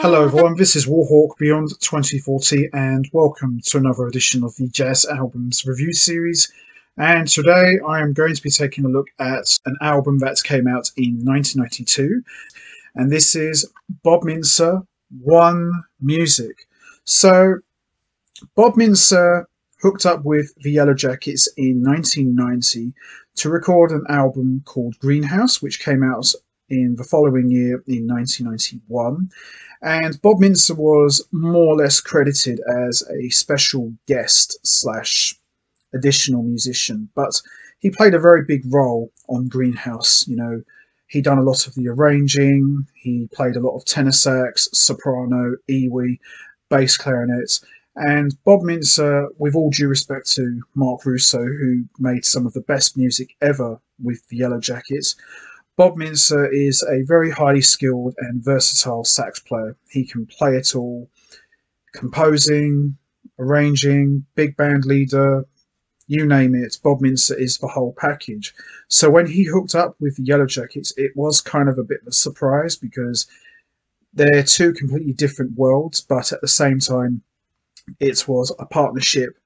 Hello everyone, this is Warhawk Beyond 2040 and welcome to another edition of the Jazz Albums Review Series. And today I am going to be taking a look at an album that came out in 1992, and this is Bob Mintzer One Music. So Bob Mintzer hooked up with the Yellowjackets in 1990 to record an album called Greenhouse, which came out in the following year in 1991. And Bob Mintzer was more or less credited as a special guest slash additional musician, but he played a very big role on Greenhouse. You know, he done a lot of the arranging, he played a lot of tenor sax, soprano, Ewee, bass clarinet. And Bob Mintzer, with all due respect to Mark Russo, who made some of the best music ever with the Yellowjackets, Bob Mintzer is a very highly skilled and versatile sax player. He can play it all: composing, arranging, big band leader, you name it. Bob Mintzer is the whole package. So when he hooked up with the Yellowjackets, it was kind of a bit of a surprise because they're two completely different worlds, but at the same time, it was a partnership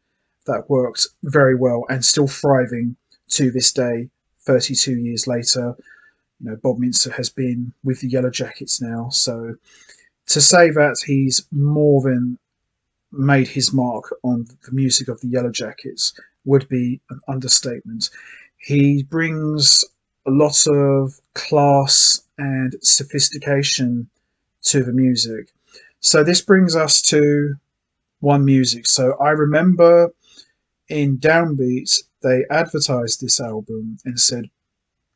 that worked very well and still thriving to this day, 32 years later. You know, Bob Mintzer has been with the Yellowjackets now, so to say that he's more than made his mark on the music of the Yellowjackets would be an understatement. He brings a lot of class and sophistication to the music. So this brings us to One Music. So I remember in Downbeat, they advertised this album and said,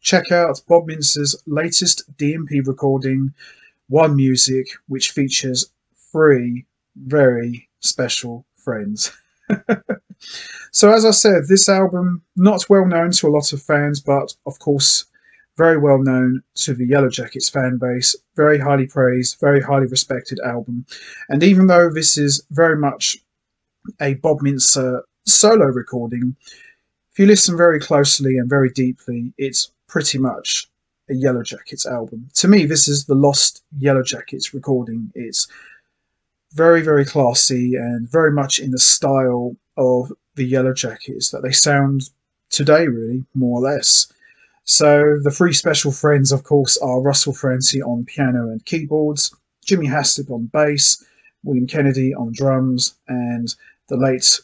check out Bob Mintzer's latest DMP recording, One Music, which features 3 very special friends. So as I said, this album, not well known to a lot of fans, but of course very well known to the Yellowjackets fan base. Very highly praised, very highly respected album. And even though this is very much a Bob Mintzer solo recording, if you listen very closely and very deeply, it's pretty much a Yellowjackets album. To me, this is the lost Yellowjackets recording. It's very, very classy and very much in the style of the Yellowjackets that they sound today, really, more or less. So the 3 special friends, of course, are Russell Ferrante on piano and keyboards, Jimmy Haslip on bass, William Kennedy on drums, and the late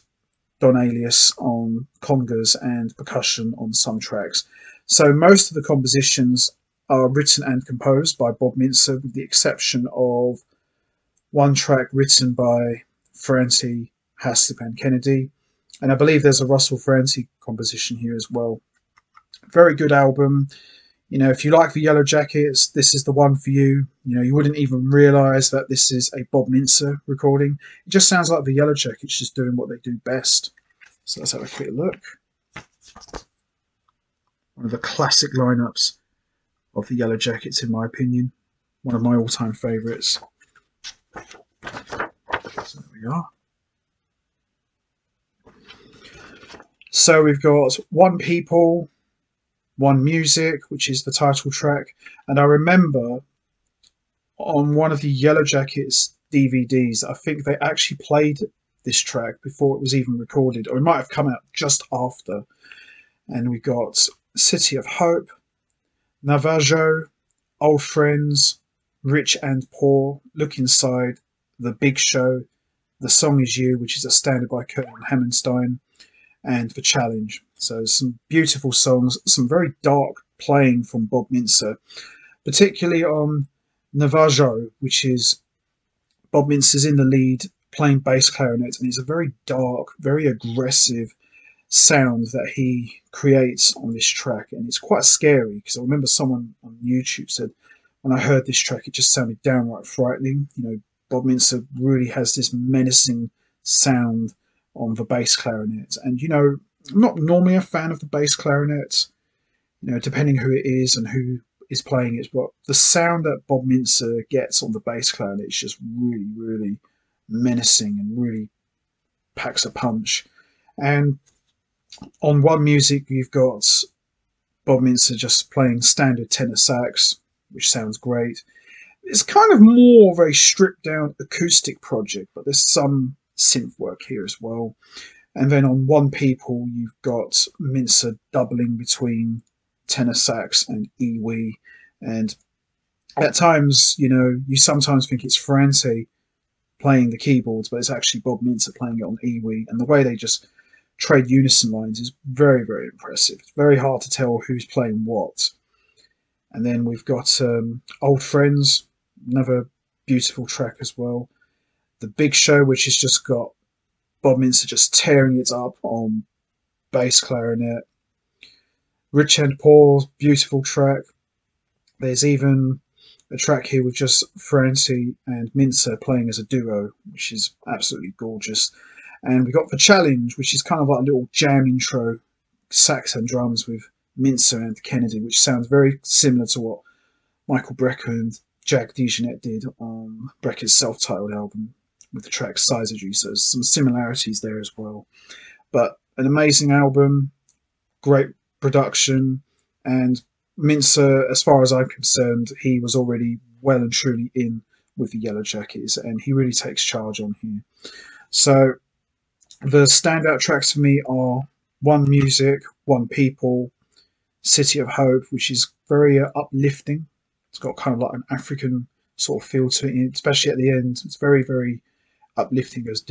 Don Alias on congas and percussion on some tracks. So most of the compositions are written and composed by Bob Mintzer, with the exception of one track written by Ferrante, Haslip and Kennedy. And I believe there's a Russell Ferrante composition here as well. Very good album. You know, if you like the Yellowjackets, this is the one for you. You know, you wouldn't even realise that this is a Bob Mintzer recording. It just sounds like the Yellowjackets just doing what they do best. So let's have a quick look. One of the classic lineups of the Yellowjackets, in my opinion. One of my all-time favourites. So there we are. So we've got One People, One Music, which is the title track. And I remember on one of the Yellowjackets DVDs, I think they actually played this track before it was even recorded, or it might have come out just after. And we got City of Hope, Navajo, Old Friends, Rich and Poor, Look Inside, The Big Show, The Song Is You, which is a standard by Curtin Hammerstein, and The Challenge. So some beautiful songs, some very dark playing from Bob Mintzer, particularly on Navajo, which is Bob Mintzer's in the lead playing bass clarinet, and it's a very dark, very aggressive sound that he creates on this track, and it's quite scary because I remember someone on YouTube said when I heard this track it just sounded downright frightening. You know, Bob Mintzer really has this menacing sound on the bass clarinet, and you know, I'm not normally a fan of the bass clarinet, you know, depending who it is and who is playing it, but the sound that Bob Mintzer gets on the bass clarinet is just really, really menacing and really packs a punch. And on One Music, you've got Bob Mintzer just playing standard tenor sax, which sounds great. It's kind of more of a stripped down acoustic project, but there's some synth work here as well. And then on One People, you've got Mintzer doubling between tenor sax and EWI. And at times, you sometimes think it's Ferrante playing the keyboards, but it's actually Bob Mintzer playing it on EWI. And the way they just trade unison lines is very, very impressive. It's very hard to tell who's playing what. And then we've got Old Friends, another beautiful track as well. The Big Show, which has just got Bob Mintzer just tearing it up on bass clarinet. Rich and Poor, beautiful track. There's even a track here with just Ferrante and Mintzer playing as a duo, which is absolutely gorgeous. And we got The Challenge, which is kind of like a little jam intro, sax and drums with Mintzer and Kennedy, which sounds very similar to what Michael Brecker and Jack DeJohnette did on Brecker's self-titled album with the track Sizegy. So there's some similarities there as well. But an amazing album, great production, and Mintzer, as far as I'm concerned, he was already well and truly in with the Yellowjackets, and he really takes charge on here. So the standout tracks for me are One Music, One People, City of Hope, which is very uplifting. It's got kind of like an African sort of feel to it, especially at the end. It's very, very uplifting. It goes.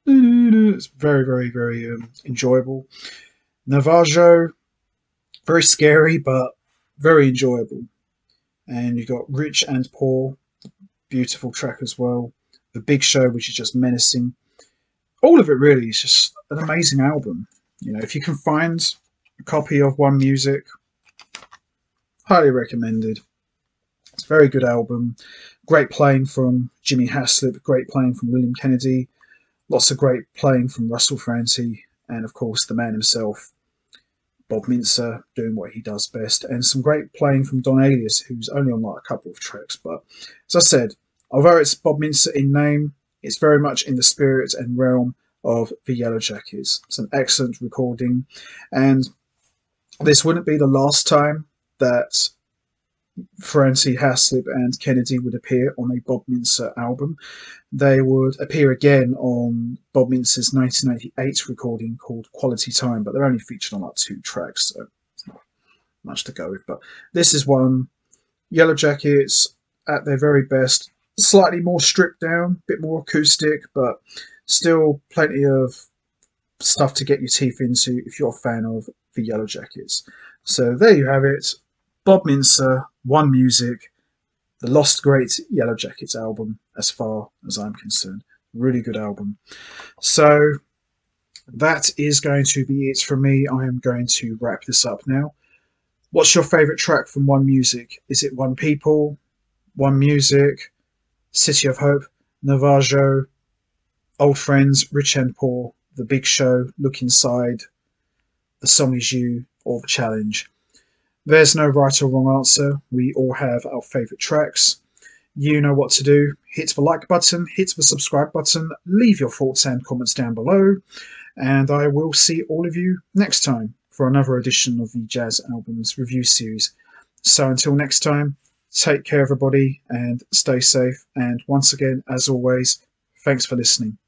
It's very, very, very enjoyable. Navajo, very scary, but very enjoyable. And you've got Rich and Poor, beautiful track as well. The Big Show, which is just menacing. All of it really is just an amazing album. If you can find a copy of One Music, highly recommended. It's a very good album. Great playing from Jimmy Haslip, great playing from William Kennedy, lots of great playing from Russell Ferrante, and of course the man himself, Bob Mintzer, doing what he does best, and some great playing from Don Alias, who's only on like a couple of tracks. But as I said, although it's Bob Mintzer in name, it's very much in the spirit and realm of the Yellowjackets. It's an excellent recording, and this wouldn't be the last time that Ferrante, Haslip and Kennedy would appear on a Bob Mintzer album. They would appear again on Bob Mintzer's 1988 recording called Quality Time, but they're only featured on like 2 tracks, so it's not much to go with. But this is one. Yellowjackets at their very best, slightly more stripped down, a bit more acoustic, but still plenty of stuff to get your teeth into if you're a fan of the Yellowjackets. So there you have it. Bob Mintzer, One Music, the lost great Yellowjackets album, as far as I'm concerned. Really good album. So that is going to be it from me. I am going to wrap this up now. What's your favourite track from One Music? Is it One People, One Music, City of Hope, Navajo, Old Friends, Rich and Poor, The Big Show, Look Inside, The Song Is You, or The Challenge? There's no right or wrong answer. We all have our favourite tracks. You know what to do. Hit the like button, hit the subscribe button, leave your thoughts and comments down below, and I will see all of you next time for another edition of the Jazz Albums Review Series. So until next time, take care everybody and stay safe, and once again, as always, thanks for listening.